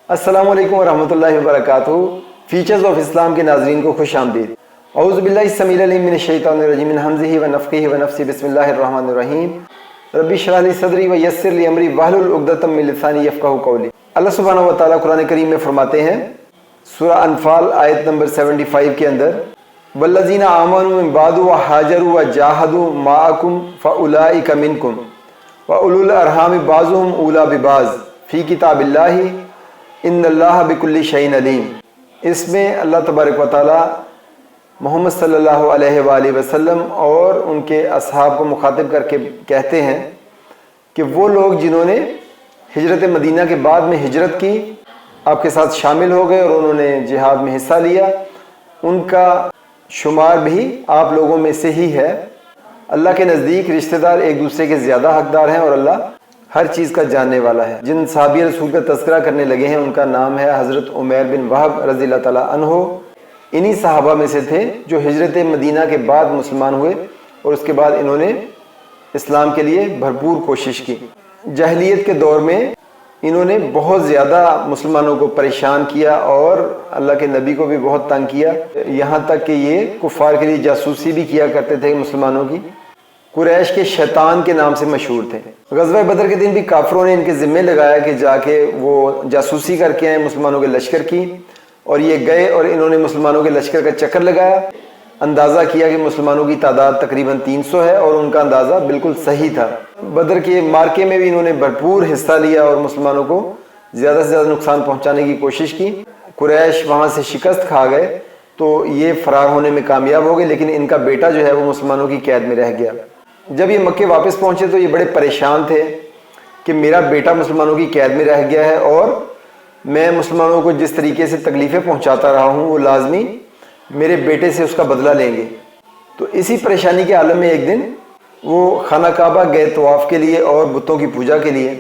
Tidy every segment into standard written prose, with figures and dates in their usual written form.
अस्सलामु अलैकुम वरहमतुल्लाहि वबरकातुहू। फीचर्स ऑफ इस्लाम के नाज़रीन को खुश आमदीद। औज़ु बिल्लाहि समीउल अलीम मिनश शैतानिर रजीम मिन हमज़िही व नफ़्ख़िही व नफ़्सिही बिस्मिल्लाहिर रहमानिर रहीम। रब्बि इश्रह ली सदरी व यस्सिर ली अमरी वहलुल उक़दतम मिन लिसानी यफ़क़हू क़ौली। अल्लाह सुब्हानहू व तआला कुरान करीम में फरमाते हैं, सूरह अनफ़ाल आयत नंबर 75 के अंदर, वल्लज़ीना आमनू मिन बादु व हाजरू व जाहदू माअकुम फ़उलाइका मिनकुम व उलुल अरहामि बाज़ुहुम औला बिबाज़ फ़ी किताबिल्लाहि इन्नल्लाह बिकुल्लि शैइन अलीम। इसमें अल्लाह तबारक व तआला मोहम्मद सल्लल्लाहु अलैहि वसल्लम और उनके असहाब को मुखातिब करके कहते हैं कि वो लोग जिन्होंने हिजरत मदीना के बाद में हिजरत की, आपके साथ शामिल हो गए और उन्होंने जिहाद में हिस्सा लिया, उनका शुमार भी आप लोगों में से ही है। अल्लाह के नज़दीक रिश्तेदार एक दूसरे के ज़्यादा हकदार हैं और अल्लाह हर चीज़ का जानने वाला है। जिन सहाबी रसूल का तज़किरा करने लगे हैं उनका नाम है हज़रत उमैर बिन वहब रज़ियल्लाहु ताला अन्हो। इन्हीं सहाबा में से थे जो हिजरत मदीना के बाद मुसलमान हुए और उसके बाद इन्होंने इस्लाम के लिए भरपूर कोशिश की। जहलियत के दौर में इन्होंने बहुत ज़्यादा मुसलमानों को परेशान किया और अल्लाह के नबी को भी बहुत तंग किया, यहाँ तक कि ये कुफ़ार के लिए जासूसी भी किया करते थे मुसलमानों की। कुरैश के शैतान के नाम से मशहूर थे। ग़ज़वा बदर के दिन भी काफिरों ने इनके ज़िम्मे लगाया कि जाके वो जासूसी करके आए मुसलमानों के लश्कर की, और ये गए और इन्होंने मुसलमानों के लश्कर का चक्कर लगाया। अंदाज़ा किया कि मुसलमानों की तादाद तकरीबन 300 है और उनका अंदाज़ा बिल्कुल सही था। बदर के मार्के में भी इन्होंने भरपूर हिस्सा लिया और मुसलमानों को ज़्यादा से ज़्यादा नुकसान पहुँचाने की कोशिश की। कुरैश वहाँ से शिकस्त खा गए तो ये फ़रार होने में कामयाब हो गए, लेकिन इनका बेटा जो है वो मुसलमानों की कैद में रह गया। जब ये मक्के वापस पहुँचे तो ये बड़े परेशान थे कि मेरा बेटा मुसलमानों की कैद में रह गया है और मैं मुसलमानों को जिस तरीके से तकलीफ़ें पहुँचाता रहा हूँ वो लाजमी मेरे बेटे से उसका बदला लेंगे। तो इसी परेशानी के आलम में एक दिन वो खाना काबा गए तवाफ़ के लिए और बुतों की पूजा के लिए।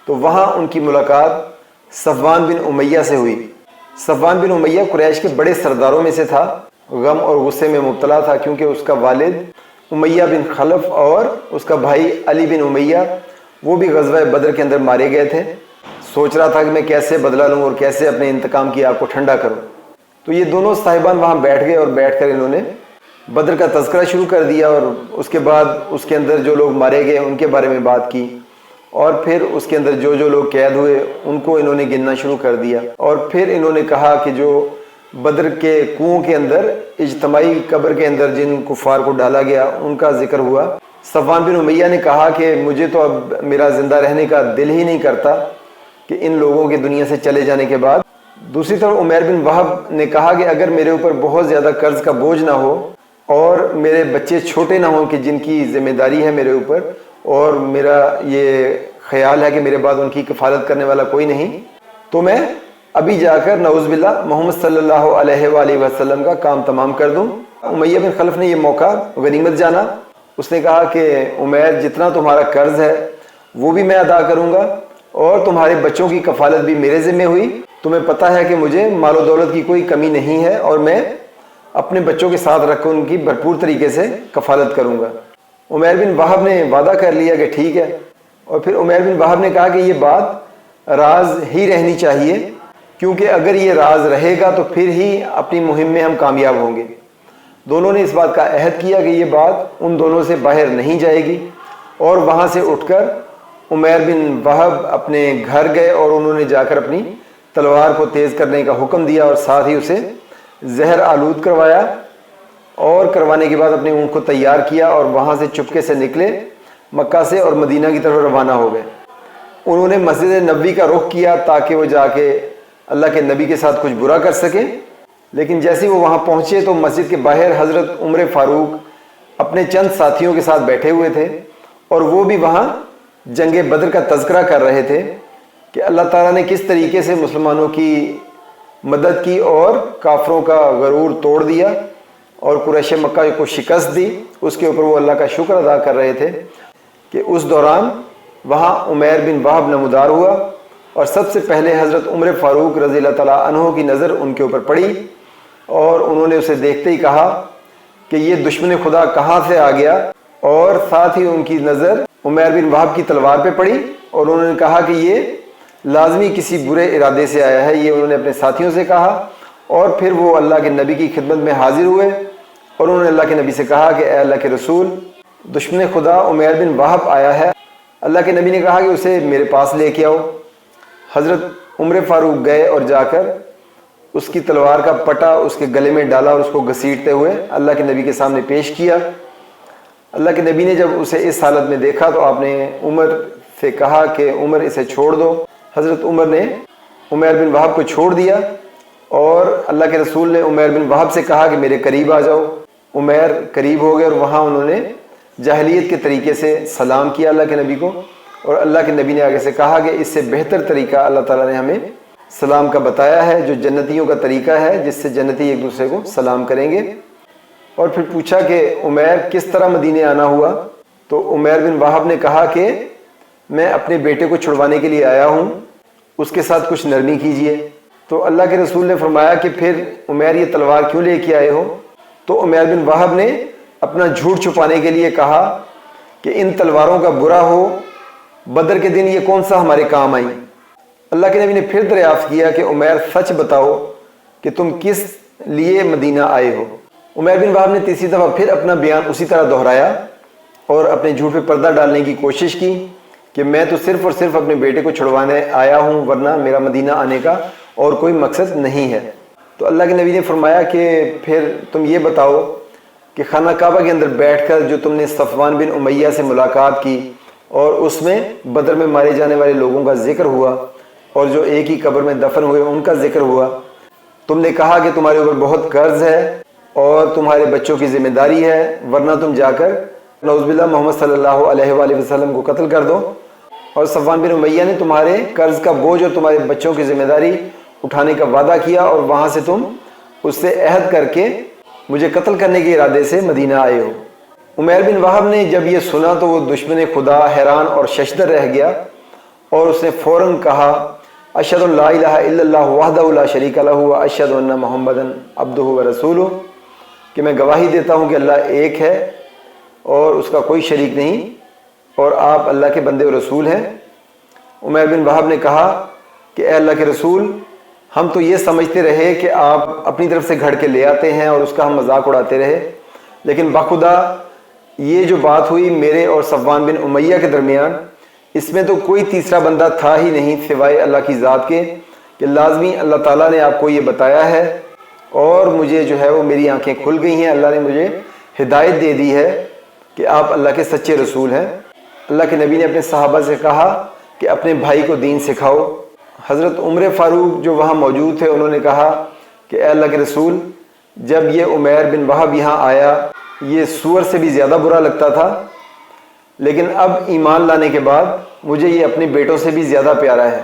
तो वहाँ उनकी मुलाकात सफ़वान बिन उमैया से हुई। सफ़वान बिन उमैया कुरैश के बड़े सरदारों में से था। गम और गुस्से में मुब्तला था क्योंकि उसका वालिद उमैया बिन खलफ और उसका भाई अली बिन उमैया वो भी ग़ज़वा बदर के अंदर मारे गए थे। सोच रहा था कि मैं कैसे बदला लूँ और कैसे अपने इंतकाम की आग को ठंडा करूँ। तो ये दोनों साहिबान वहाँ बैठ गए और बैठकर इन्होंने बदर का तज़किरा शुरू कर दिया और उसके बाद उसके अंदर जो लोग मारे गए उनके बारे में बात की, और फिर उसके अंदर जो जो लोग कैद हुए उनको इन्होंने गिनना शुरू कर दिया। और फिर इन्होंने कहा कि जो बदर के कुओं के अंदर इज्तमाई कब्र के अंदर जिन कुफ़ार को डाला गया उनका जिक्र हुआ। सफ़वान बिन उमैया ने कहा कि मुझे तो अब मेरा ज़िंदा रहने का दिल ही नहीं करता कि इन लोगों के दुनिया से चले जाने के बाद। दूसरी तरफ उमैर बिन वहब ने कहा कि अगर मेरे ऊपर बहुत ज़्यादा कर्ज़ का बोझ ना हो और मेरे बच्चे छोटे ना हों कि जिनकी ज़िम्मेदारी है मेरे ऊपर, और मेरा ये ख्याल है कि मेरे बाद उनकी कफ़ालत करने वाला कोई नहीं, तो मैं अभी जाकर नऊज़ बिल्लाह मोहम्मद सल्लल्लाहु अलैहि वसल्लम का काम तमाम कर दूँ। उमैया बिन खलफ ने यह मौका गनीमत जाना। उसने कहा कि उमैर, जितना तुम्हारा कर्ज़ है वो भी मैं अदा करूँगा और तुम्हारे बच्चों की कफ़ालत भी मेरे ज़िम्मे हुई। तुम्हें पता है कि मुझे मालो दौलत की कोई कमी नहीं है और मैं अपने बच्चों के साथ रखकर उनकी भरपूर तरीके से कफ़ालत करूँगा। उमैर बिन वहब ने वादा कर लिया कि ठीक है। और फिर उमैर बिन वहब ने कहा कि ये बात राज ही रहनी चाहिए, क्योंकि अगर ये राज रहेगा तो फिर ही अपनी मुहिम में हम कामयाब होंगे। दोनों ने इस बात का अहद किया कि ये बात उन दोनों से बाहर नहीं जाएगी, और वहाँ से उठकर उमैर बिन वहब अपने घर गए और उन्होंने जाकर अपनी तलवार को तेज़ करने का हुक्म दिया और साथ ही उसे जहर आलूद करवाया, और करवाने के बाद अपने ऊँट को तैयार किया और वहाँ से चुपके से निकले मक्का से और मदीना की तरफ रवाना हो गए। उन्होंने मस्जिद नबवी का रुख किया ताकि वो जाके अल्लाह के नबी के साथ कुछ बुरा कर सके, लेकिन जैसे वो वहाँ पहुँचे तो मस्जिद के बाहर हज़रत उमर फ़ारूक अपने चंद साथियों के साथ बैठे हुए थे और वो भी वहाँ जंग बदर का तज़किरा कर रहे थे कि अल्लाह ताला ने किस तरीके से मुसलमानों की मदद की और काफिरों का गरूर तोड़ दिया और कुरैश मक्का को शिकस्त दी। उसके ऊपर वो अल्लाह का शुक्र अदा कर रहे थे कि उस दौरान वहाँ उमैर बिन वहब नमूदार हुआ और सबसे पहले हज़रत उमर फ़ारूक रज़ियल्लाहु ताला अन्हु की नज़र उनके ऊपर पड़ी और उन्होंने उसे देखते ही कहा कि ये दुश्मन खुदा कहाँ से आ गया, और साथ ही उनकी नज़र उमैर बिन वहब की तलवार पे पड़ी और उन्होंने कहा कि ये لازمی کسی برے ارادے سے آیا ہے، یہ انہوں نے اپنے ساتھیوں سے کہا، اور پھر وہ اللہ کے نبی کی خدمت میں حاضر ہوئے اور انہوں نے اللہ کے نبی سے کہا کہ اے اللہ کے رسول، دشمن خدا عمیر بن وہب آیا ہے۔ اللہ کے نبی نے کہا کہ اسے میرے پاس لے کے آؤ۔ حضرت عمر فاروق گئے اور جا کر اس کی تلوار کا پٹا اس کے گلے میں ڈالا اور اس کو گھسیٹتے ہوئے اللہ کے نبی کے سامنے پیش کیا۔ اللہ کے نبی نے جب اسے اس حالت میں دیکھا تو آپ نے عمر سے کہا کہ عمر اسے چھوڑ دو۔ حضرت عمر نے عمیر بن وہب کو چھوڑ دیا اور اللہ کے رسول نے عمیر بن وہب سے کہا کہ میرے قریب آ جاؤ۔ عمیر قریب ہو گئے اور وہاں انہوں نے جاہلیت کے طریقے سے سلام کیا اللہ کے نبی کو، اور اللہ کے نبی نے آگے سے کہا کہ اس سے بہتر طریقہ اللہ تعالیٰ نے ہمیں سلام کا بتایا ہے، جو جنتیوں کا طریقہ ہے جس سے جنتی ایک دوسرے کو سلام کریں گے۔ اور پھر پوچھا کہ عمیر کس طرح مدینے آنا ہوا؟ تو عمیر بن وہب نے کہا کہ میں اپنے بیٹے کو چھڑوانے کے لیے آیا ہوں، اس کے ساتھ کچھ نرمی کیجئے۔ تو اللہ کے رسول نے فرمایا کہ پھر عمیر یہ تلوار کیوں لے کے آئے ہو؟ تو عمیر بن وہب نے اپنا جھوٹ چھپانے کے لیے کہا کہ ان تلواروں کا برا ہو، بدر کے دن یہ کون سا ہمارے کام آئیں۔ اللہ کے نبی نے پھر دریافت کیا کہ عمیر سچ بتاؤ کہ تم کس لیے مدینہ آئے ہو۔ عمیر بن وہب نے تیسری دفعہ پھر اپنا بیان اسی طرح دہرایا اور اپنے جھوٹ پہ پردہ ڈالنے کی کوشش کی کہ میں تو صرف اور صرف اپنے بیٹے کو چھڑوانے آیا ہوں، ورنہ میرا مدینہ آنے کا اور کوئی مقصد نہیں ہے۔ تو اللہ کے نبی نے فرمایا کہ پھر تم یہ بتاؤ کہ خانہ کعبہ کے اندر بیٹھ کر جو تم نے صفوان بن امیہ سے ملاقات کی اور اس میں بدر میں مارے جانے والے لوگوں کا ذکر ہوا اور جو ایک ہی قبر میں دفن ہوئے ان کا ذکر ہوا، تم نے کہا کہ تمہارے اوپر بہت قرض ہے اور تمہارے بچوں کی ذمہ داری ہے، ورنہ تم جا کر نعوذ باللہ محمد صلی اللہ علیہ وآلہ وسلم کو قتل کر دو، اور صفوان بن امیہ نے تمہارے قرض کا بوجھ اور تمہارے بچوں کی ذمہ داری اٹھانے کا وعدہ کیا اور وہاں سے تم اس سے عہد کر کے مجھے قتل کرنے کے ارادے سے مدینہ آئے ہو۔ عمیر بن وہب نے جب یہ سنا تو وہ دشمن خدا حیران اور ششدر رہ گیا اور اس نے فوراً کہا اشہد ان لا الہ الا اللہ وحدہ لا شریک لہ واشہد ان محمدًا عبدہ ورسولہ، کہ میں گواہی دیتا ہوں کہ اللہ ایک ہے اور اس کا کوئی شریک نہیں اور آپ اللہ کے بندے و رسول ہیں۔ عمیر بن وہب نے کہا کہ اے اللہ کے رسول، ہم تو یہ سمجھتے رہے کہ آپ اپنی طرف سے گھڑ کے لے آتے ہیں اور اس کا ہم مذاق اڑاتے رہے، لیکن بخدا یہ جو بات ہوئی میرے اور صفوان بن امیہ کے درمیان، اس میں تو کوئی تیسرا بندہ تھا ہی نہیں سوائے اللہ کی ذات کے، کہ لازمی اللہ تعالیٰ نے آپ کو یہ بتایا ہے اور مجھے جو ہے وہ میری آنکھیں کھل گئی ہیں، اللہ نے مجھے ہدایت دے دی ہے کہ آپ اللہ کے سچے رسول ہیں۔ اللہ کے نبی نے اپنے صحابہ سے کہا کہ اپنے بھائی کو دین سکھاؤ۔ حضرت عمر فاروق جو وہاں موجود تھے انہوں نے کہا کہ اے اللہ کے رسول، جب یہ عمیر بن وہب یہاں آیا یہ سور سے بھی زیادہ برا لگتا تھا، لیکن اب ایمان لانے کے بعد مجھے یہ اپنے بیٹوں سے بھی زیادہ پیارا ہے۔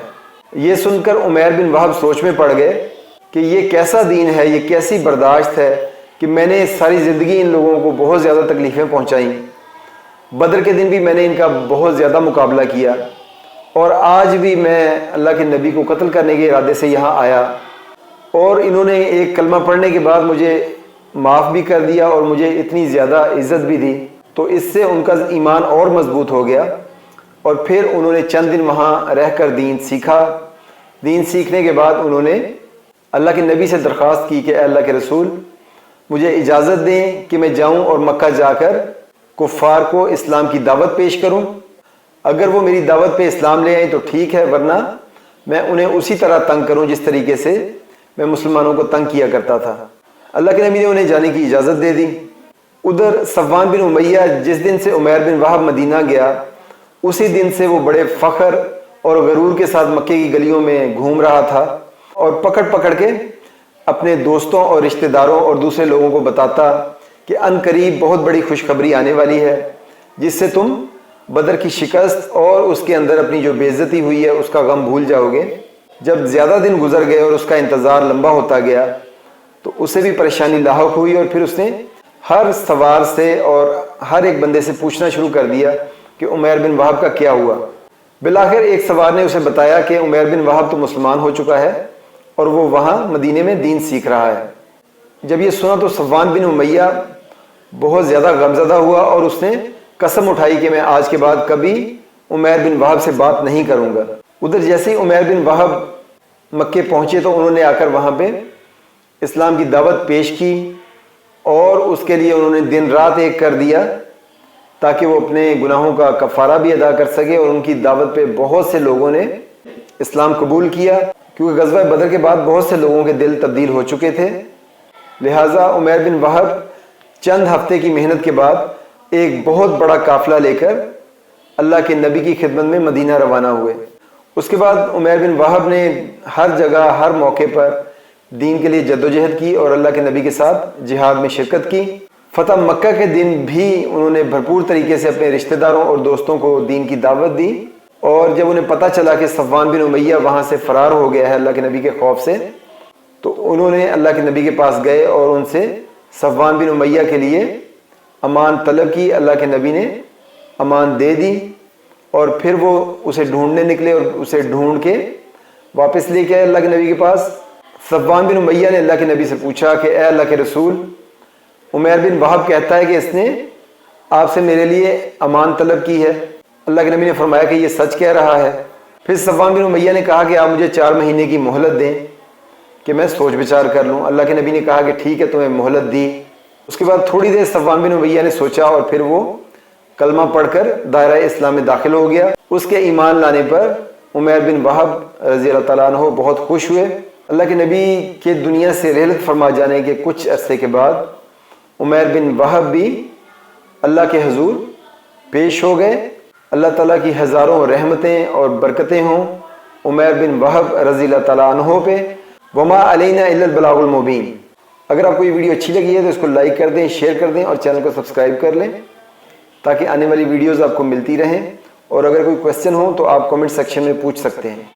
یہ سن کر عمیر بن وہب سوچ میں پڑ گئے کہ یہ کیسا دین ہے، یہ کیسی برداشت ہے کہ میں نے ساری زندگی ان لوگوں کو بہت زیادہ تکلیفیں پہنچائیں، بدر کے دن بھی میں نے ان کا بہت زیادہ مقابلہ کیا اور آج بھی میں اللہ کے نبی کو قتل کرنے کے ارادے سے یہاں آیا، اور انہوں نے ایک کلمہ پڑھنے کے بعد مجھے معاف بھی کر دیا اور مجھے اتنی زیادہ عزت بھی دی، تو اس سے ان کا ایمان اور مضبوط ہو گیا، اور پھر انہوں نے چند دن وہاں رہ کر دین سیکھا۔ دین سیکھنے کے بعد انہوں نے اللہ کے نبی سے درخواست کی کہ اے اللہ کے رسول، مجھے اجازت دیں کہ میں جاؤں اور مکہ جا کر کفار کو اسلام کی دعوت پیش کروں، اگر وہ میری دعوت پہ اسلام لے آئیں تو ٹھیک ہے، ورنہ میں انہیں اسی طرح تنگ کروں جس طریقے سے میں مسلمانوں کو تنگ کیا کرتا تھا۔ اللہ کے نبی نے انہیں جانے کی اجازت دے دی۔ ادھر صفوان بن امیہ جس دن سے عمیر بن وہب مدینہ گیا اسی دن سے وہ بڑے فخر اور غرور کے ساتھ مکے کی گلیوں میں گھوم رہا تھا اور پکڑ پکڑ کے اپنے دوستوں اور رشتہ داروں اور دوسرے لوگوں کو بتاتا کہ ان قریب بہت بڑی خوشخبری آنے والی ہے جس سے تم بدر کی شکست اور اس کے اندر اپنی جو بے عزتی ہوئی ہے اس کا غم بھول جاؤ گے۔ جب زیادہ دن گزر گئے اور اس کا انتظار لمبا ہوتا گیا تو اسے بھی پریشانی لاحق ہوئی، اور پھر اس نے ہر سوار سے اور ہر ایک بندے سے پوچھنا شروع کر دیا کہ عمیر بن وہب کا کیا ہوا۔ بالآخر ایک سوار نے اسے بتایا کہ عمیر بن وہب تو مسلمان ہو چکا ہے اور وہ وہاں مدینے میں دین سیکھ رہا ہے۔ جب یہ سنا تو صفوان بن امیہ بہت زیادہ غمزدہ ہوا اور اس نے قسم اٹھائی کہ میں آج کے بعد کبھی عمیر بن وہب سے بات نہیں کروں گا۔ उधर जैसे ही उमैर बिन वहब मक्के पहुँचे तो उन्होंने आकर वहाँ पे इस्लाम की दावत पेश की और उसके लिए उन्होंने दिन रात एक कर दिया ताकि वो अपने गुनाहों का कफ़ारा भी अदा कर सके। और उनकी दावत पे बहुत से लोगों ने इस्लाम कबूल किया, क्योंकि ग़ज़वा बदर के बाद बहुत से लोगों के दिल तब्दील हो चुके थे। लिहाजा उमैर बिन वहब चंद हफ्ते की मेहनत के बाद एक बहुत बड़ा काफ़िला लेकर अल्लाह के नबी की खिदमत में मदीना रवाना हुए। उसके बाद उमैर बिन वहब ने हर जगह हर मौके पर दीन के लिए जद्दोजहद की और अल्लाह के नबी के साथ जिहाद में शिरकत की। फ़तह मक्का के दिन भी उन्होंने भरपूर तरीके से अपने रिश्तेदारों और दोस्तों को दीन की दावत दी। और जब उन्हें पता चला कि सफ़वान बिन उमैया वहाँ से फ़रार हो गया है अल्लाह के नबी के खौफ से, तो उन्होंने अल्लाह के नबी के पास गए और उनसे सफ़वान बिन उमैया के लिए अमान तलब की। अल्लाह के नबी ने अमान दे दी और फिर वो उसे ढूंढने निकले और उसे ढूंढ के वापस लेके आए अल्लाह के नबी के पास। सफ़वान बिन उमैया ने अल्लाह के नबी से पूछा कि ए अल्लाह के रसूल, उमैर बिन वहब कहता है कि इसने आपसे मेरे लिए अमान तलब की है। अल्लाह के नबी ने फरमाया कि ये सच कह रहा है। फिर सफ़वान बिन उमैया ने कहा कि आप मुझे 4 महीने की मोहलत दें कि मैं सोच विचार कर लूँ। अल्लाह के नबी ने कहा कि ठीक है, तुम्हें मोहलत दी। उसके बाद थोड़ी देर सफ़वान बिन उमैया ने सोचा और फिर वो कलमा पढ़कर दायरा इस्लाम में दाखिल हो गया। उसके ईमान लाने पर उमैर बिन वहब रज़ी अल्लाह तआला अन्हु बहुत खुश हुए। अल्लाह के नबी के दुनिया से रहलत फरमा जाने के कुछ अरसे के बाद उमैर बिन वहब भी अल्लाह के हुज़ूर पेश हो गए। अल्लाह ताला की हज़ारों रहमतें और बरकतें हों उमैर बिन वहब रज़ी अल्लाह तआला अन्हु पे। वमा अलैना इल्लल बलागुल मुबीन। अगर आपको ये वीडियो अच्छी लगी है तो इसको लाइक कर दें, शेयर कर दें और चैनल को सब्सक्राइब कर लें ताकि आने वाली वीडियोज़ आपको मिलती रहें। और अगर कोई क्वेश्चन हो तो आप कमेंट सेक्शन में पूछ सकते हैं।